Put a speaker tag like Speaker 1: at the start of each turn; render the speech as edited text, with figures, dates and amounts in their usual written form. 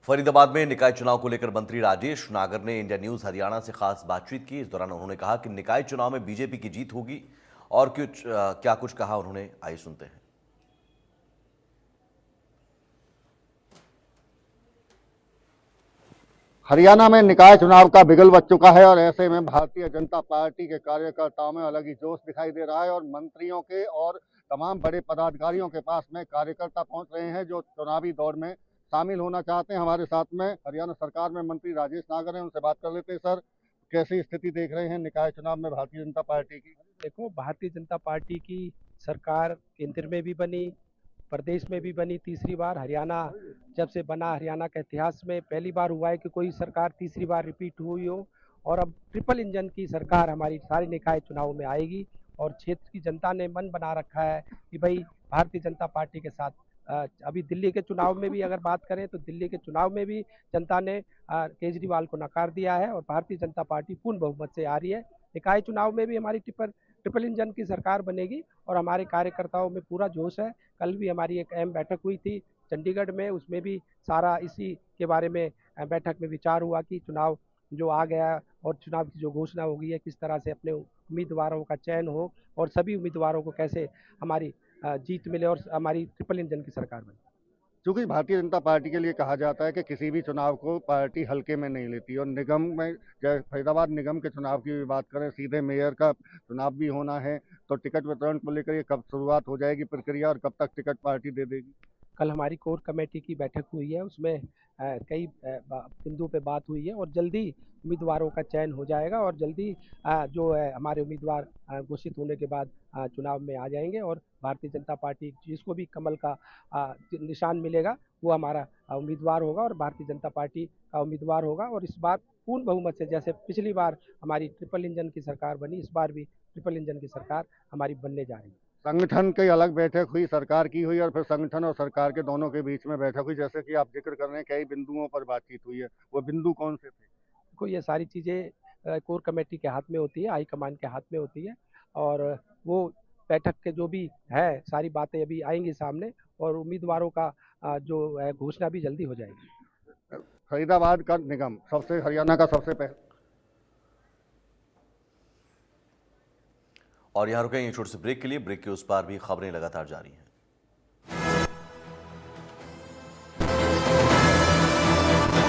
Speaker 1: फरीदाबाद में निकाय चुनाव को लेकर मंत्री राजेश नागर ने इंडिया न्यूज हरियाणा से खास बातचीत की। इस दौरान उन्होंने कहा कि निकाय चुनाव में बीजेपी की जीत होगी और क्या कुछ कहा उन्होंने, आइए सुनते हैं।
Speaker 2: हरियाणा में निकाय चुनाव का बिगुल बज चुका है और ऐसे में भारतीय जनता पार्टी के कार्यकर्ताओं में अलग ही जोश दिखाई दे रहा है और मंत्रियों के और तमाम बड़े पदाधिकारियों के पास में कार्यकर्ता पहुंच रहे हैं जो चुनावी दौड़ में शामिल होना चाहते हैं। हमारे साथ में हरियाणा सरकार में मंत्री राजेश नागर हैं, उनसे बात कर लेते हैं। सर, कैसी स्थिति देख रहे हैं निकाय चुनाव में भारतीय जनता पार्टी की?
Speaker 3: देखो, भारतीय जनता पार्टी की सरकार केंद्र में भी बनी, प्रदेश में भी बनी तीसरी बार। हरियाणा जब से बना, हरियाणा के इतिहास में पहली बार हुआ है कि कोई सरकार तीसरी बार रिपीट हुई हो। और अब ट्रिपल इंजन की सरकार हमारी सारी निकाय चुनाव में आएगी और क्षेत्र की जनता ने मन बना रखा है कि भाई भारतीय जनता पार्टी के साथ। अभी दिल्ली के चुनाव में भी अगर बात करें तो दिल्ली के चुनाव में भी जनता ने केजरीवाल को नकार दिया है और भारतीय जनता पार्टी पूर्ण बहुमत से आ रही है। निकाय चुनाव में भी हमारी ट्रिपल इंजन की सरकार बनेगी और हमारे कार्यकर्ताओं में पूरा जोश है। कल भी हमारी एक अहम बैठक हुई थी चंडीगढ़ में, उसमें भी सारा इसी के बारे में बैठक में विचार हुआ कि चुनाव जो आ गया और चुनाव की जो घोषणा हो गई है किस तरह से अपने उम्मीदवारों का चयन हो और सभी उम्मीदवारों को कैसे हमारी जीत मिले और हमारी ट्रिपल इंजन की सरकार बने।
Speaker 2: क्योंकि भारतीय जनता पार्टी के लिए कहा जाता है कि किसी भी चुनाव को पार्टी हल्के में नहीं लेती और निगम में, फरीदाबाद निगम के चुनाव की भी बात करें, सीधे मेयर का चुनाव भी होना है, तो टिकट वितरण को लेकर ये कब शुरुआत हो जाएगी प्रक्रिया और कब तक टिकट पार्टी दे देगी?
Speaker 3: कल हमारी कोर कमेटी की बैठक हुई है, उसमें कई बिंदु पे बात हुई है और जल्दी उम्मीदवारों का चयन हो जाएगा और जल्दी जो है हमारे उम्मीदवार घोषित होने के बाद चुनाव में आ जाएंगे और भारतीय जनता पार्टी जिसको भी कमल का निशान मिलेगा वो हमारा उम्मीदवार होगा और भारतीय जनता पार्टी का उम्मीदवार होगा। और इस बार पूर्ण बहुमत से, जैसे पिछली बार हमारी ट्रिपल इंजन की सरकार बनी, इस बार भी ट्रिपल इंजन की सरकार हमारी बनने जा रही है।
Speaker 2: संगठन की अलग बैठक हुई, सरकार की हुई और फिर संगठन और सरकार के दोनों के बीच में बैठक हुई, जैसे कि आप जिक्र कर रहे हैं कई बिंदुओं पर बातचीत हुई है, वो बिंदु कौन से थे?
Speaker 3: देखो, ये सारी चीज़ें कोर कमेटी के हाथ में होती है, हाईकमान के हाथ में होती है और वो बैठक के जो भी है सारी बातें अभी आएंगी सामने और उम्मीदवारों का जो है घोषणा भी जल्दी हो जाएगी।
Speaker 2: फरीदाबाद का निगम सबसे, हरियाणा का सबसे पहले।
Speaker 1: और यहाँ रुकेंगे छोटे से ब्रेक के लिए। ब्रेक के उस पार भी खबरें लगातार जारी हैं।